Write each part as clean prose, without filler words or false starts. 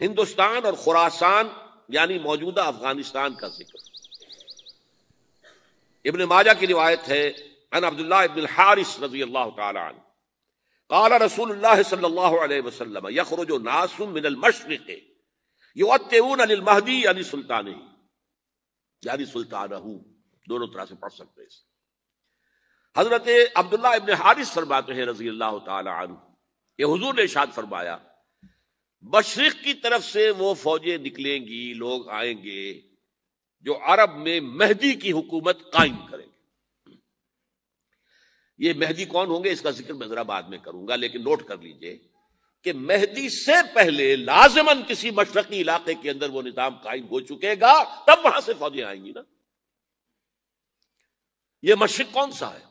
ہندوستان اور خراسان یعنی موجودہ افغانستان کا ذکر۔ ابن ماجہ کی روایت ہے عن عبداللہ ابن الحارث رضی اللہ تعالی عنہ قال رسول اللہ صلی اللہ علیہ وسلم یخرج ناس من المشرق یؤتئون للمہدی یعنی سلطانہ، یعنی سلطانہ، دونوں طرح سے پڑھ سکتے ہیں۔ حضرت عبداللہ ابن حارث فرماتے ہیں رضی اللہ تعالی عنہ کہ حضور نے ارشاد فرمایا مشرق کی طرف سے وہ فوجیں نکلیں گی، لوگ آئیں گے جو عرب میں مہدی کی حکومت قائم کریں گے۔ یہ مہدی کون ہوں گے اس کا ذکر میں ذرا بعد میں کروں گا، لیکن نوٹ کر لیجئے کہ مہدی سے پہلے لازماً کسی مشرقی علاقے کے اندر وہ نظام قائم ہو چکے گا، تب وہاں سے فوجیں آئیں گی نا۔ یہ مشرق کون سا ہے؟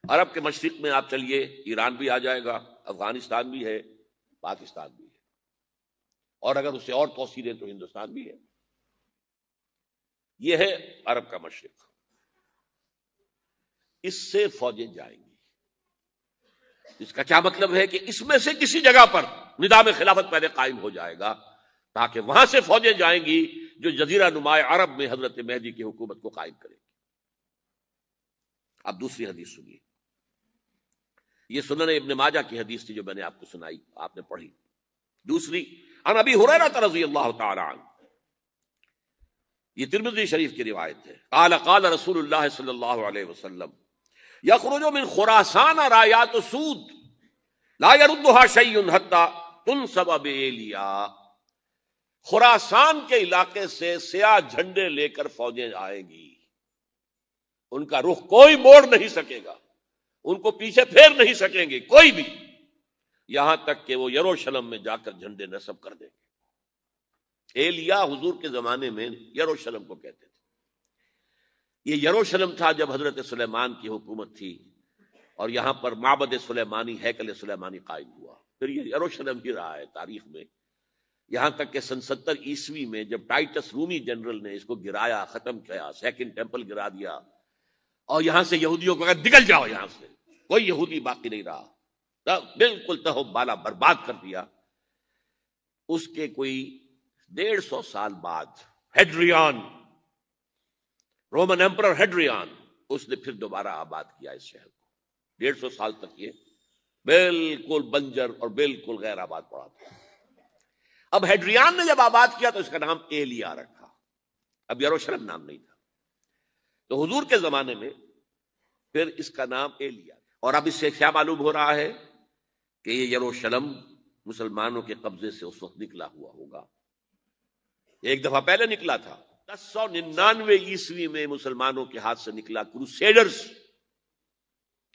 عرب کے مشرق میں آپ چلیے، ایران بھی آ جائے گا، افغانستان بھی ہے، پاکستان بھی ہے، اور اگر اسے اور توسیع دیں تو ہندوستان بھی ہے۔ یہ ہے عرب کا مشرق، اس سے فوجیں جائیں گی۔ اس کا کیا مطلب ہے کہ اس میں سے کسی جگہ پر نظام خلافت پہلے قائم ہو جائے گا تاکہ وہاں سے فوجیں جائیں گی جو جزیرہ نما عرب میں حضرت مہدی کی حکومت کو قائم کریں گی۔ اب دوسری حدیث سنیے، یہ سنن ابن ماجہ کی حدیث تھی جو میں نے آپ کو سنائی، آپ نے پڑھی۔ دوسری عن ابی ہریرہ رضی اللہ تعالی عنہ، یہ ترمذی شریف کی روایت ہے، قال قال رسول اللہ صلی اللہ علیہ وسلم یخرج من خراسان رایات سود لا يردها شیء حتی تنصب بایلیا۔ خراسان کے علاقے سے سیاہ جھنڈے لے کر فوجیں آئیں گی، ان کا رخ کوئی موڑ نہیں سکے گا، ان کو پیچھے پھیر نہیں سکیں گے کوئی بھی، یہاں تک کہ وہ یروشلم میں جا کر جھنڈے نصب کر دیں گے۔ ایلیا حضور کے زمانے میں یروشلم کو کہتے تھے۔ یہ یروشلم تھا جب حضرت سلیمان کی حکومت تھی اور یہاں پر معبد سلیمانی، ہیکل سلیمانی قائم ہوا، پھر یہ یروشلم ہی رہا ہے تاریخ میں، یہاں تک کہ سن 70 عیسوی میں جب ٹائٹس رومی جنرل نے اس کو گرایا، ختم کیا، سیکنڈ ٹیمپل گرا دیا اور یہاں سے یہودیوں کو کہا نکل جاؤ، یہاں سے کوئی یہودی باقی نہیں رہا، بالکل تہو بالا برباد کر دیا۔ اس کے کوئی 150 سال بعد ہیڈریان، رومن ایمپرر ہیڈریان، اس نے پھر دوبارہ آباد کیا اس شہر کو۔ 150 سال تک یہ بالکل بنجر اور بالکل غیر آباد پڑا تھا۔ اب ہیڈریان نے جب آباد کیا تو اس کا نام ایلیا رکھا، اب یروشلم نام نہیں تھا، تو حضور کے زمانے میں پھر اس کا نام ایلیا۔ اور اب اس سے کیا معلوم ہو رہا ہے کہ یہ یروشلم مسلمانوں کے قبضے سے اس وقت نکلا ہوا ہوگا، ایک دفعہ پہلے نکلا تھا، 1099 عیسوی میں مسلمانوں کے ہاتھ سے نکلا، کروسیڈرز،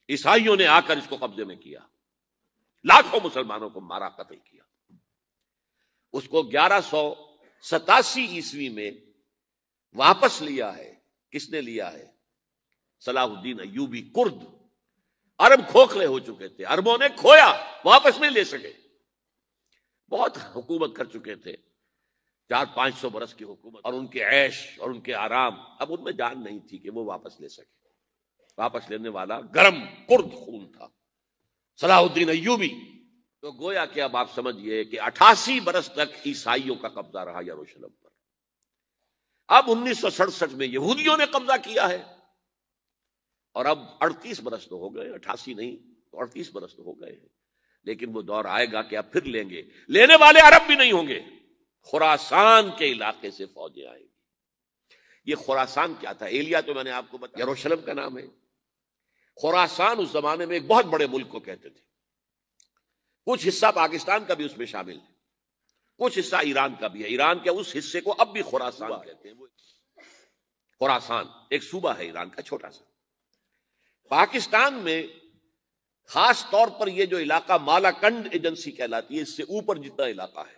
عیسائیوں نے آ کر اس کو قبضے میں کیا، لاکھوں مسلمانوں کو مارا، قتل کیا۔ اس کو 1187 عیسوی میں واپس لیا ہے۔ کس نے لیا ہے؟ صلاح الدین ایوبی، کرد۔ عرب کھوکھلے ہو چکے تھے، عربوں نے کھویا، واپس نہیں لے سکے، بہت حکومت کر چکے تھے، 400-500 برس کی حکومت، اور ان کے عیش اور ان کے آرام، اب ان میں جان نہیں تھی کہ وہ واپس لے سکے۔ واپس لینے والا گرم کرد خون تھا، صلاح الدین ایوبی۔ تو گویا کہ اب آپ سمجھئے کہ 88 برس تک عیسائیوں کا قبضہ رہا یروشلم پر۔ اب 1967 میں یہودیوں نے قبضہ کیا ہے، اور اب 38 برس تو ہو گئے، 88 نہیں تو 38 برس تو ہو گئے ہیں، لیکن وہ دور آئے گا کہ اب پھر لیں گے، لینے والے عرب بھی نہیں ہوں گے، خراسان کے علاقے سے فوجیں آئیں گی۔ یہ خراسان کیا تھا؟ ایلیا تو میں نے آپ کو بتایا یروشلم کا نام ہے۔ خراسان اس زمانے میں ایک بہت بڑے ملک کو کہتے تھے، کچھ حصہ پاکستان کا بھی اس میں شامل ہے، کچھ حصہ ایران کا بھی ہے، ایران کے اس حصے کو اب بھی خراسان کہتے ہیں۔ خراسان ایک صوبہ ہے ایران کا چھوٹا سا۔ پاکستان میں خاص طور پر یہ جو علاقہ مالاکنڈ ایجنسی کہلاتی ہے، اس سے اوپر جتنا علاقہ ہے،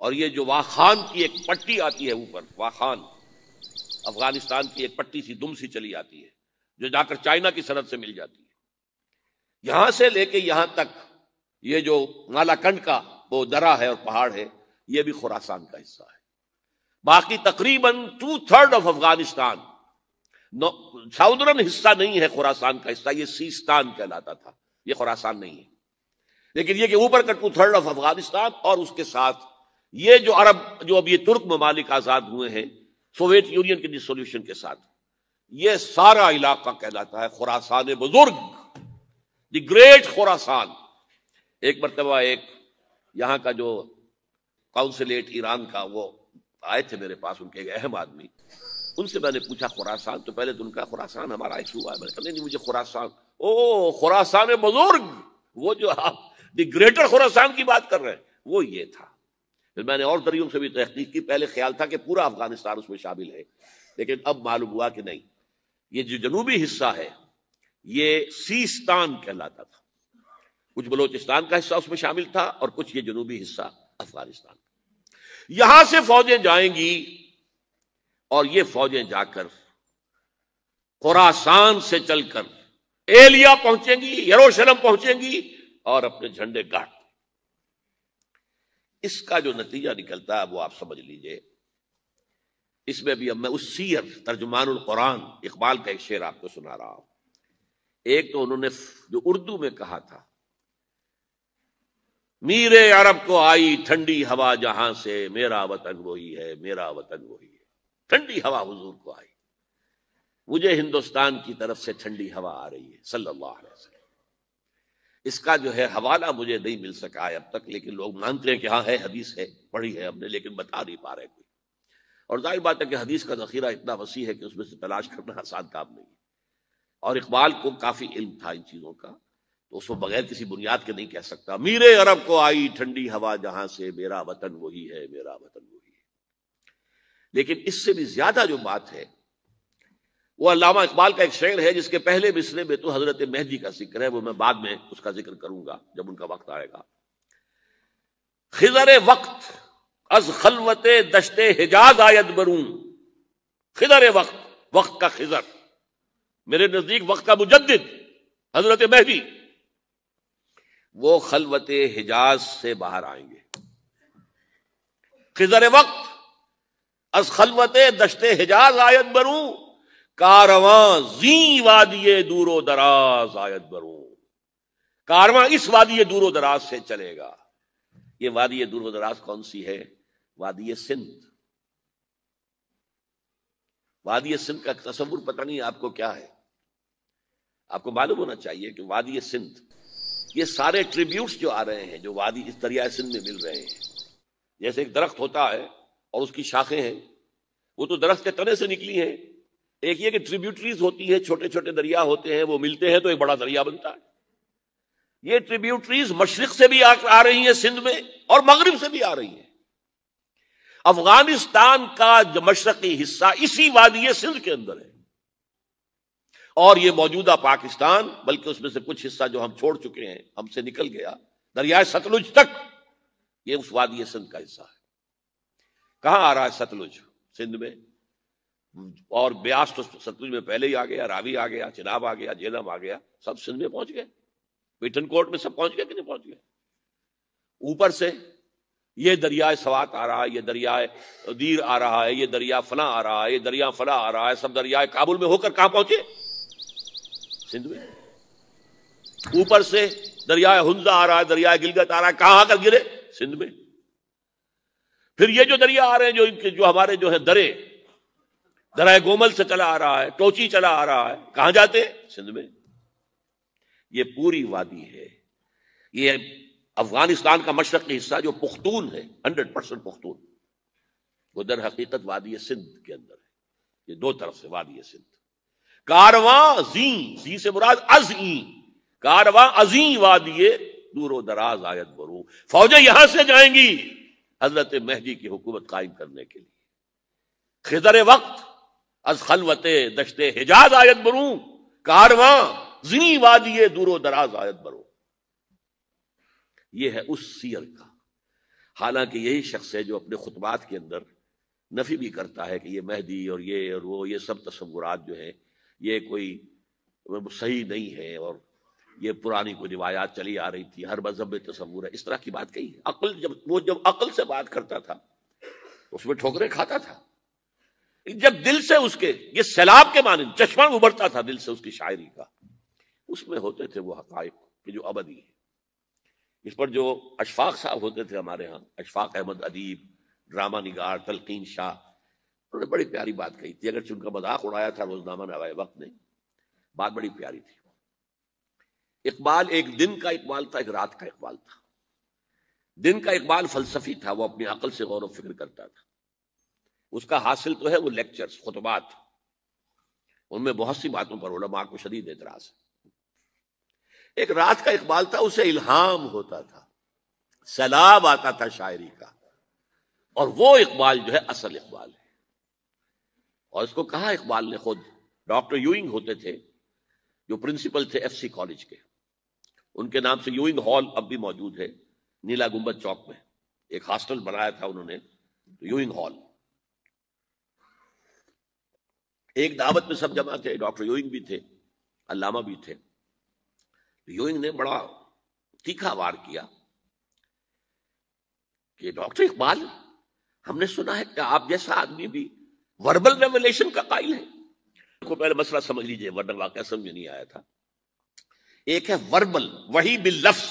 اور یہ جو واخان کی ایک پٹی آتی ہے اوپر، واخان افغانستان کی ایک پٹی سی دم سی چلی آتی ہے جو جا کر چائنا کی سرحد سے مل جاتی ہے، یہاں سے لے کے یہاں تک یہ جو مالاکنڈ کا وہ درہ ہے اور پہاڑ ہے، یہ بھی خراسان کا حصہ ہے۔ باقی تقریباً 2/3 آف افغانستان، ساؤدرن حصہ نہیں ہے خراسان کا حصہ، یہ سیستان کہلاتا تھا، یہ خراسان نہیں ہے، لیکن یہ کہ اوپر کا 2/3 آف افغانستان اور اس کے ساتھ یہ جو عرب، جو اب یہ ترک ممالک آزاد ہوئے ہیں سوویت یونین کے ڈسولوشن کے ساتھ، یہ سارا علاقہ کہلاتا ہے خراسان بزرگ، دی گریٹ خراسان۔ ایک مرتبہ ایک یہاں کا جو کونسلیٹ ایران کا، وہ آئے تھے میرے پاس، ان کے ایک اہم آدمی، ان سے میں نے پوچھا خراسان، تو پہلے تو ان کا خراسان ہمارا ایک صوبہ ہے، میں نے کہا نہیں مجھے خراسان، او خراسان بزرگ، وہ جو آپ دی گریٹر خراسان کی بات کر رہے ہیں وہ یہ تھا۔ پھر میں نے اور ذریعوں سے بھی تحقیق کی، پہلے خیال تھا کہ پورا افغانستان اس میں شامل ہے، لیکن اب معلوم ہوا کہ نہیں، یہ جو جنوبی حصہ ہے یہ سیستان کہلاتا تھا، کچھ بلوچستان کا حصہ اس میں شامل تھا اور کچھ یہ جنوبی حصہ افغانستان۔ یہاں سے فوجیں جائیں گی اور یہ فوجیں جا کر خراسان سے چل کر ایلیا پہنچیں گی، یروشلم پہنچیں گی اور اپنے جھنڈے گاڑ۔ اس کا جو نتیجہ نکلتا ہے وہ آپ سمجھ لیجئے۔ اس میں بھی اب میں اس سیر ترجمان القرآن اقبال کا ایک شعر آپ کو سنا رہا ہوں۔ ایک تو انہوں نے جو اردو میں کہا تھا، میر عرب کو آئی ٹھنڈی ہوا جہاں سے، میرا وطن وہی ہے، میرا وطن وہی ہے۔ ٹھنڈی ہوا حضور کو آئی، مجھے ہندوستان کی طرف سے ٹھنڈی ہوا آ رہی ہے صلی اللہ علیہ وسلم۔ اس کا جو ہے حوالہ مجھے نہیں مل سکا ہے اب تک، لیکن لوگ مانتے ہیں کہ ہاں ہے، حدیث ہے، پڑھی ہے ہم نے، لیکن بتا نہیں پا رہے کوئی۔ اور ظاہر بات ہے کہ حدیث کا ذخیرہ اتنا وسیع ہے کہ اس میں سے تلاش کرنا آسان کام نہیں ہے، اور اقبال کو کافی علم تھا ان چیزوں کا، تو اس کو بغیر کسی بنیاد کے نہیں کہہ سکتا۔ میر عرب کو آئی ٹھنڈی ہوا جہاں سے، میرا وطن وہی ہے، میرا وطن وہی ہے۔ لیکن اس سے بھی زیادہ جو بات ہے وہ علامہ اقبال کا ایک شعر ہے جس کے پہلے مصرعے میں تو حضرت مہدی کا ذکر ہے، وہ میں بعد میں اس کا ذکر کروں گا جب ان کا وقت آئے گا۔ خضر وقت از خلوت دشت حجاز آید برون، خضر وقت، وقت کا خضر، میرے نزدیک وقت کا مجدد حضرت مہدی، وہ خلوت حجاز سے باہر آئیں گے۔ خضر وقت از خلوت دشت حجاز آید برون، کارواں زی وادی دور و دراز آید برون، کارواں اس وادی دور و دراز سے چلے گا۔ یہ وادی دور و دراز کون سی ہے؟ وادی سندھ۔ وادی سندھ کا تصور پتہ نہیں آپ کو کیا ہے، آپ کو معلوم ہونا چاہیے کہ وادی سندھ، یہ سارے ٹریبیوٹس جو آ رہے ہیں جو وادی اس دریائے سندھ میں مل رہے ہیں، جیسے ایک درخت ہوتا ہے اور اس کی شاخیں ہیں، وہ تو درخت کے تنے سے نکلی ہیں۔ ایک یہ کہ ٹریبیوٹریز ہوتی ہیں، چھوٹے چھوٹے دریا ہوتے ہیں، وہ ملتے ہیں تو ایک بڑا دریا بنتا ہے۔ یہ ٹریبیوٹریز مشرق سے بھی آ رہی ہیں سندھ میں، اور مغرب سے بھی آ رہی ہیں۔ افغانستان کا جو مشرقی حصہ اسی وادی سندھ کے اندر ہے، اور یہ موجودہ پاکستان، بلکہ اس میں سے کچھ حصہ جو ہم چھوڑ چکے ہیں، ہم سے نکل گیا دریائے ستلج تک، یہ اس وادی سندھ کا حصہ ہے۔ کہاں آ رہا ہے ستلج؟ سندھ میں، اور بیاس تو ستلج میں پہلے ہی آ گیا، راوی آ گیا، چناب آ گیا، جہلم آ گیا، سب سندھ میں پہنچ گئے، پیٹن کوٹ میں سب پہنچ گئے کہ نہیں پہنچ گئے؟ اوپر سے یہ دریائے سوات آ رہا ہے، یہ دریائے دیر آ رہا ہے، یہ دریا فلاں آ رہا ہے، یہ دریا فلاں آ رہا ہے، سب دریائے کابل میں ہو کر کہاں پہنچے؟ سندھ میں۔ اوپر سے دریائے ہنزا آ رہا ہے، دریائے گلگت آ رہا ہے، کہاں آ کر گرے؟ سندھ میں۔ پھر یہ جو دریا آ رہے ہیں، جو ان کے جو ہمارے جو ہے درائے گومل سے چلا آ رہا ہے، ٹوچی چلا آ رہا ہے، کہاں جاتے؟ سندھ میں۔ یہ پوری وادی ہے، یہ افغانستان کا مشرقی حصہ جو پختون ہے، 100% پختون، وہ در حقیقت وادی سندھ کے اندر ہے۔ یہ دو طرف سے وادی سندھ۔ کارواں زی سے مراد ازیں، کارواں ازیں وادی دور و دراز آیت برو، فوجیں یہاں سے جائیں گی حضرت مہدی کی حکومت قائم کرنے کے لیے۔ خضر وقت از خلوت دشت حجاز آیت برو، کارواں زی وادی دور و دراز آیت برو۔ یہ ہے اس سیر کا۔ حالانکہ یہی شخص ہے جو اپنے خطبات کے اندر نفی بھی کرتا ہے کہ یہ مہدی اور وہ یہ سب تصورات جو ہیں یہ کوئی صحیح نہیں ہے، اور یہ پرانی کوئی روایات چلی آ رہی تھی، ہر مذہب میں تصور ہے، اس طرح کی بات کہی ہے۔ جب عقل سے بات کرتا تھا اس میں ٹھوکریں کھاتا تھا، جب دل سے اس کے یہ سیلاب کے مانند چشمہ ابھرتا تھا دل سے اس کی شاعری کا، اس میں ہوتے تھے وہ حقائق کہ جو ابدی ہے۔ اس پر جو اشفاق صاحب ہوتے تھے ہمارے ہاں، اشفاق احمد ادیب، ڈرامہ نگار تلقین شاہ، انہوں نے بڑی پیاری بات کہی تھی، اگرچہ ان کا مذاق اڑایا تھا روزنامہ نوائے وقت نے، بات بڑی پیاری تھی۔ اقبال ایک دن کا اقبال تھا، ایک رات کا اقبال تھا۔ دن کا اقبال فلسفی تھا، وہ اپنی عقل سے غور و فکر کرتا تھا، اس کا حاصل تو ہے وہ لیکچرز، خطبات، ان میں بہت سی باتوں پر علماء کو شدید اعتراض ہے۔ ایک رات کا اقبال تھا، اسے الہام ہوتا تھا، سیلاب آتا تھا شاعری کا، اور وہ اقبال جو ہے اصل اقبال ہے۔ اور اس کو کہا اقبال نے خود، ڈاکٹر یوئنگ ہوتے تھے جو پرنسپل تھے ایف سی کالج کے، ان کے نام سے یوئنگ ہال اب بھی موجود ہے نیلا گنبد چوک میں، ایک ہاسٹل بنایا تھا انہوں نے، یوئنگ ہال۔ ایک دعوت میں سب جمع تھے، ڈاکٹر یوئنگ بھی تھے، علامہ بھی تھے۔ یوئنگ نے بڑا تیکھا وار کیا کہ ڈاکٹر اقبال، ہم نے سنا ہے کہ آپ جیسا آدمی بھی وربل ریولیشن کا قائل ہے۔ کو پہلے مسئلہ سمجھ لیجئے ورنہ واقعہ سمجھ نہیں آیا تھا۔ ایک ہے وربل، وحی باللفظ،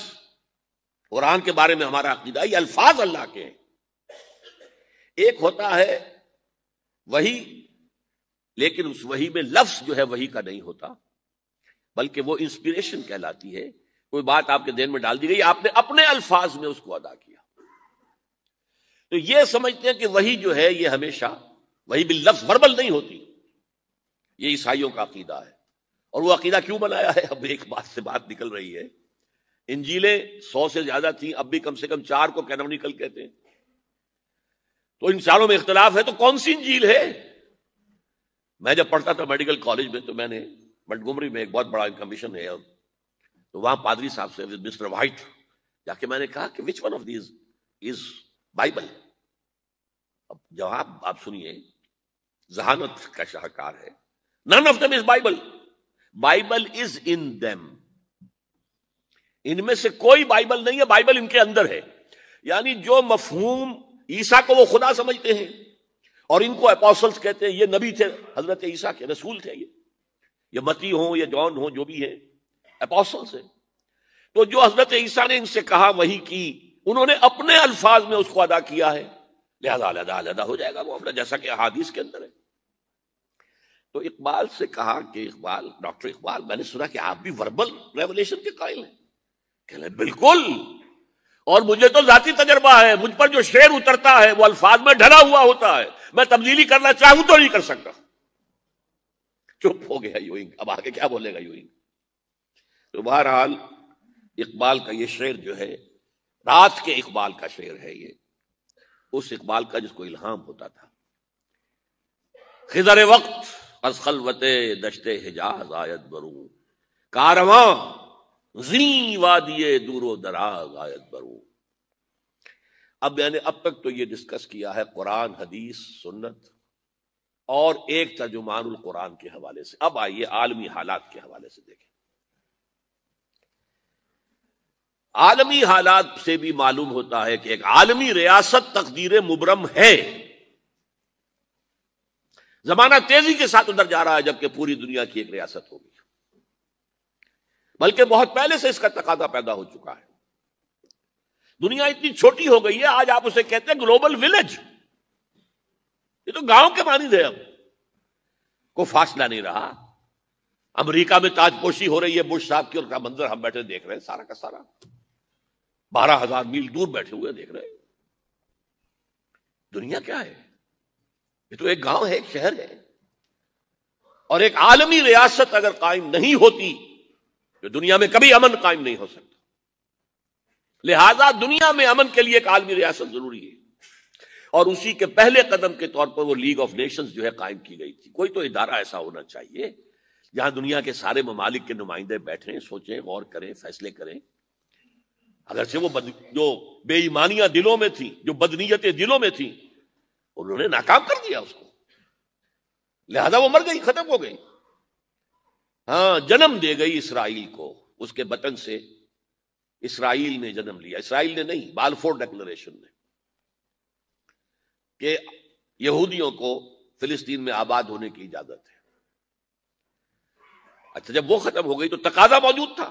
قرآن کے بارے میں ہمارا عقیدہ یہ الفاظ اللہ کے ہیں۔ ایک ہوتا ہے وحی، لیکن اس وحی میں لفظ جو ہے وحی کا نہیں ہوتا، بلکہ وہ انسپریشن کہلاتی ہے، کوئی بات آپ کے ذہن میں ڈال دی گئی، آپ نے اپنے الفاظ میں اس کو ادا کیا۔ تو یہ سمجھتے ہیں کہ وحی جو ہے یہ ہمیشہ وحی باللفظ وربل نہیں ہوتی، یہ عیسائیوں کا عقیدہ ہے۔ اور وہ عقیدہ کیوں بنایا ہے؟ اب ایک بات سے بات نکل رہی ہے، انجیلیں 100 سے زیادہ تھیں، اب بھی کم سے کم 4 کو کینونیکل کہتے ہیں، تو ان چاروں میں اختلاف ہے، تو کون سی انجیل ہے؟ میں جب پڑھتا تھا میڈیکل کالج میں تو میں نے منٹگومری میں ایک بہت بڑا کمیشن ہے، اور تو وہاں پادری صاحب سے مسٹر وائٹ جا کے میں نے کہا کہ which one of these is Bible? اب جواب آپ سنیے، ذہانت کا شاہکار ہے، none of them is Bible. Bible is in them. ان میں سے کوئی بائبل نہیں ہے، بائبل ان کے اندر ہے۔ یعنی جو مفہوم عیسیٰ کو وہ خدا سمجھتے ہیں اور ان کو اپوسلز کہتے ہیں، یہ نبی تھے، حضرت عیسیٰ کے رسول تھے، یہ متی ہوں یا جون ہوں جو بھی ہیں، اپوسلز ہیں۔ تو جو حضرت عیسیٰ نے ان سے کہا وہی کی، انہوں نے اپنے الفاظ میں اس کو ادا کیا ہے، لہذا علیحدہ ہو جائے گا معاملہ، جیسا کہ احادیث کے اندر ہے۔ تو اقبال سے کہا کہ اقبال، ڈاکٹر اقبال، میں نے سنا کہ آپ بھی وربل ریولیشن کے قائل ہیں۔ کہنے بالکل، اور مجھے تو ذاتی تجربہ ہے، مجھ پر جو شعر اترتا ہے وہ الفاظ میں ڈھلا ہوا ہوتا ہے، میں تبدیلی کرنا چاہوں تو نہیں کر سکتا۔ چپ ہو گیا یوئنگ، اب آگے کیا بولے گا یوئنگ؟ تو بہرحال اقبال کا یہ شعر جو ہے، رات کے اقبال کا شعر ہے، یہ اس اقبال کا جس کو الہام ہوتا تھا۔ خضر وقت از خلوت دشت حجاز آیت برو، کارواں زی وادی دور و دراز آیت برو۔ اب میں نے اب تک تو یہ ڈسکس کیا ہے قرآن، حدیث، سنت اور ایک ترجمان القرآن کے حوالے سے۔ اب آئیے عالمی حالات کے حوالے سے دیکھیں۔ عالمی حالات سے بھی معلوم ہوتا ہے کہ ایک عالمی ریاست تقدیر مبرم ہے۔ زمانہ تیزی کے ساتھ ادھر جا رہا ہے، جبکہ پوری دنیا کی ایک ریاست ہوگی، بلکہ بہت پہلے سے اس کا تقاضا پیدا ہو چکا ہے۔ دنیا اتنی چھوٹی ہو گئی ہے، آج آپ اسے کہتے ہیں گلوبل ولیج، یہ تو گاؤں کے مانند ہے، اب کوئی فاصلہ نہیں رہا۔ امریکہ میں تاج پوشی ہو رہی ہے بش صاحب کی، اور کا منظر ہم بیٹھے دیکھ رہے ہیں، سارا کا سارا 12,000 میل دور بیٹھے ہوئے دیکھ رہے ہیں۔ دنیا کیا ہے؟ یہ تو ایک گاؤں ہے، ایک شہر ہے۔ اور ایک عالمی ریاست اگر قائم نہیں ہوتی تو دنیا میں کبھی امن قائم نہیں ہو سکتا۔ لہذا دنیا میں امن کے لیے ایک عالمی ریاست ضروری ہے، اور اسی کے پہلے قدم کے طور پر وہ لیگ آف نیشنز جو ہے قائم کی گئی تھی۔ کوئی تو ادارہ ایسا ہونا چاہیے جہاں دنیا کے سارے ممالک کے نمائندے بیٹھیں، سوچیں، غور کریں، فیصلے کریں۔ اگرچہ وہ جو بے ایمانیاں دلوں میں تھیں، جو بدنیتیں دلوں میں تھیں، انہوں نے ناکام کر دیا اس کو، لہذا وہ مر گئی، ختم ہو گئی۔ ہاں، جنم دے گئی اسرائیل کو، اس کے بطن سے اسرائیل نے جنم لیا، اسرائیل نے نہیں، بالفور ڈکلریشن نے، کہ یہودیوں کو فلسطین میں آباد ہونے کی اجازت ہے۔ اچھا، جب وہ ختم ہو گئی تو تقاضا موجود تھا،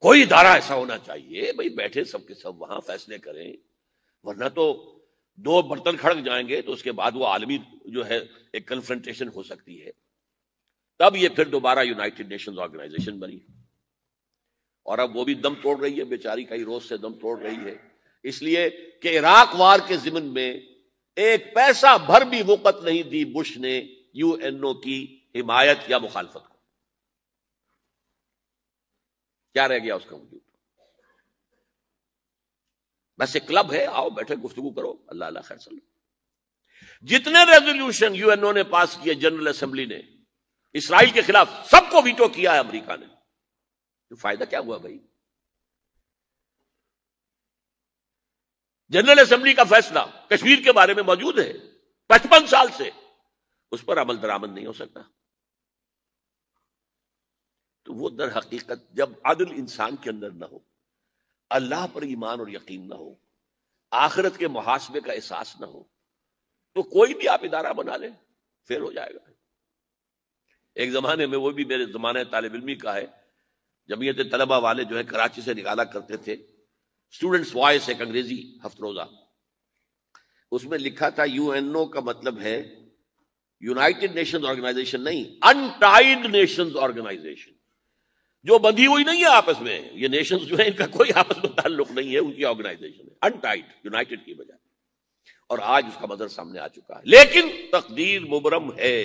کوئی ادارہ ایسا ہونا چاہیے بھائی بیٹھے سب کے سب وہاں فیصلے کریں، ورنہ تو دو برتن کھڑک جائیں گے تو اس کے بعد وہ عالمی جو ہے ایک کنفرنٹیشن ہو سکتی ہے. تب یہ پھر دوبارہ یونائٹڈ نیشنز آرگنائزیشن بنی، اور اب وہ بھی دم توڑ رہی ہے بیچاری، کئی روز سے دم توڑ رہی ہے، اس لیے کہ عراق وار کے ضمن میں ایک پیسہ بھر بھی وقت نہیں دی بش نے یو این او کی حمایت یا مخالفت کو. کیا رہ گیا اس کا وجود؟ بس ایک کلب ہے، آؤ بیٹھے گفتگو کرو، اللہ اللہ خیر صلی. جتنے ریزولوشن یو این او نے پاس کیے جنرل اسمبلی نے اسرائیل کے خلاف، سب کو ویٹو کیا ہے امریکہ نے. تو فائدہ کیا ہوا بھائی؟ جنرل اسمبلی کا فیصلہ کشمیر کے بارے میں موجود ہے 55 سال سے، اس پر عمل درآمد نہیں ہو سکتا. تو وہ در حقیقت جب عدل انسان کے اندر نہ ہو، اللہ پر ایمان اور یقین نہ ہو، آخرت کے محاسبے کا احساس نہ ہو، تو کوئی بھی آپ ادارہ بنا لیں فیل ہو جائے گا. ایک زمانے میں، وہ بھی میرے زمانے طالب علمی کا ہے، جمعیت طلبہ والے جو ہے کراچی سے نکالا کرتے تھے اسٹوڈنٹس وائس، ایک انگریزی ہفت روزہ، اس میں لکھا تھا یو این او کا مطلب ہے یونائٹڈ نیشنز آرگنائزیشن نہیں، انٹائڈ نیشنز آرگنائزیشن، جو بندھی ہوئی نہیں ہے آپس میں. یہ نیشنز جو ہیں ان کا کوئی آپس میں تعلق نہیں ہے، ان کی آرگنائزیشن ہے انٹائڈ، یونائٹڈ کی بجائے. اور آج اس کا مظہر سامنے آ چکا ہے. لیکن تقدیر مبرم ہے،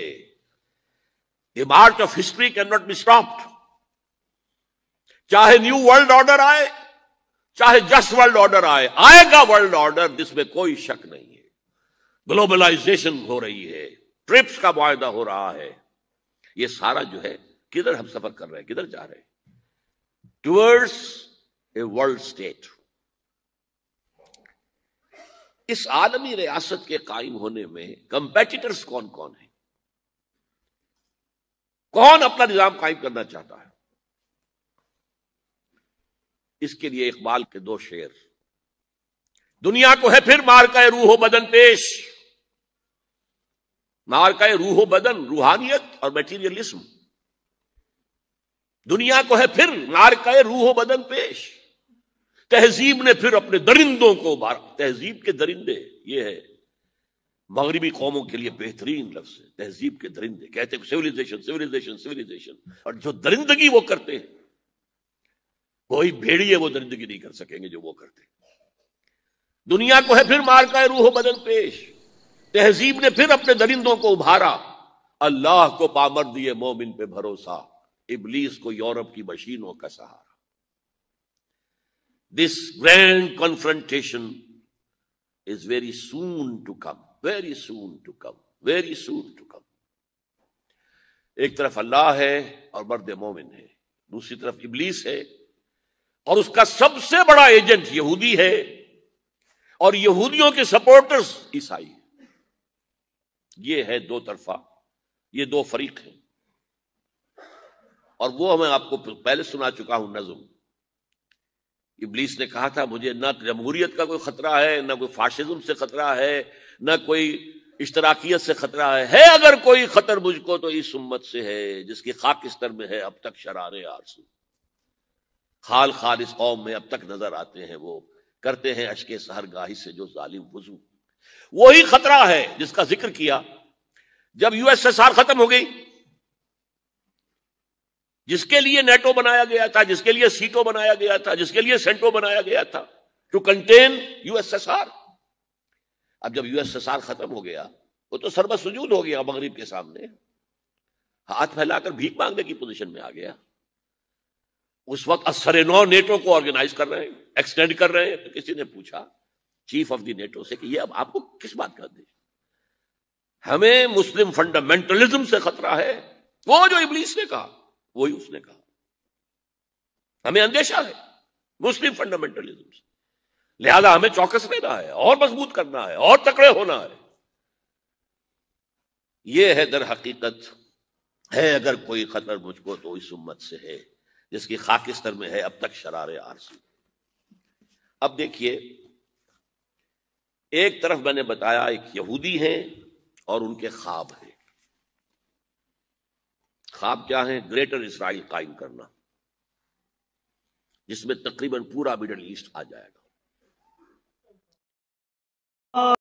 the march of history can not be stopped. چاہے نیو ورلڈ آرڈر آئے، چاہے جسٹ ورلڈ آرڈر آئے، آئے گا ورلڈ آرڈر، جس میں کوئی شک نہیں ہے. گلوبلائزیشن ہو رہی ہے، ٹرپس کا معاہدہ ہو رہا ہے، یہ سارا جو ہے کدھر ہم سفر کر رہے ہیں، کدھر جا رہے ہیں؟ Towards a world state. اس عالمی ریاست کے قائم ہونے میں کمپیٹیٹرز کون کون ہیں؟ کون اپنا نظام قائم کرنا چاہتا ہے؟ اس کے لیے اقبال کے دو شعر. دنیا کو ہے پھر مارکہ روح و بدن پیش، مارکہ روح و بدن، روحانیت اور میٹیریلزم. دنیا کو ہے پھر مارکہ روح و بدن پیش، تہذیب نے پھر اپنے درندوں کو ابھارا. تہذیب کے درندے، یہ ہے مغربی قوموں کے لیے بہترین لفظ ہے، تہذیب کے درندے. کہتے ہیں سیویلائزیشن سیویلائزیشن سیویلائزیشن، اور جو درندگی وہ کرتے ہیں، کوئی بھیڑیے وہ درندگی نہیں کر سکیں گے جو وہ کرتے ہیں. دنیا کو ہے پھر مارکہ روح و بدن پیش، تہذیب نے پھر اپنے درندوں کو ابھارا. اللہ کو پامر دیے مومن پہ بھروسہ، ابلیس کو یورپ کی مشینوں کا سہارا. This grand confrontation is very soon to come, very soon to come, very soon to come. ایک طرف اللہ ہے اور مرد مومن ہے، دوسری طرف ابلیس ہے اور اس کا سب سے بڑا ایجنٹ یہودی ہے، اور یہودیوں کے سپورٹرز عیسائی ہیں. یہ ہے دو طرفہ، یہ دو فریق ہیں. اور وہ میں آپ کو پہلے سنا چکا ہوں نظم. ابلیس نے کہا تھا مجھے نہ جمہوریت کا کوئی خطرہ ہے، نہ کوئی فاشزم سے خطرہ ہے، نہ کوئی اشتراکیت سے خطرہ ہے اگر کوئی خطر مجھ کو تو اس امت سے ہے جس کی خاکستر میں ہے اب تک شرار آرزو. خال خال اس قوم میں اب تک نظر آتے ہیں، وہ کرتے ہیں اشک سحر گاہی سے جو ظالم وضو. وہی خطرہ ہے جس کا ذکر کیا جب یو ایس ایس آر ختم ہو گئی، جس کے لیے نیٹو بنایا گیا تھا، جس کے لیے سیٹو بنایا گیا تھا، جس کے لیے سینٹو بنایا گیا تھا to contain U S S R. اب جب یو ایس ایس آر ختم ہو گیا، وہ تو سربت سجود ہو گیا مغرب کے سامنے، ہاتھ پھیلا کر بھیک مانگنے کی پوزیشن میں آ گیا. اس وقت اثر نو نیٹو کو آرگنائز کر رہے ہیں، ایکسٹینڈ کر رہے ہیں. تو کسی نے پوچھا چیف آف دی نیٹو سے کہ یہ اب آپ کو کس بات کا دے؟ ہمیں مسلم فنڈامنٹلزم سے خطرہ ہے. وہ جو ابلیس نے کہا وہی اس نے کہا. ہمیں اندیشہ ہے مسلم فنڈامنٹلزم سے، لہذا ہمیں چوکس رہنا ہے اور مضبوط کرنا ہے اور تکڑے ہونا ہے. یہ ہے در حقیقت ہے اگر کوئی خطر مجھ کو تو اس امت سے ہے جس کی خاکستر میں ہے اب تک شرار آرزو. اب دیکھیے، ایک طرف میں نے بتایا ایک یہودی ہیں اور ان کے خواب ہیں. خواب کیا ہیں؟ گریٹر اسرائیل قائم کرنا. جس میں تقریباً پورا مڈل ایسٹ آ جائے گا۔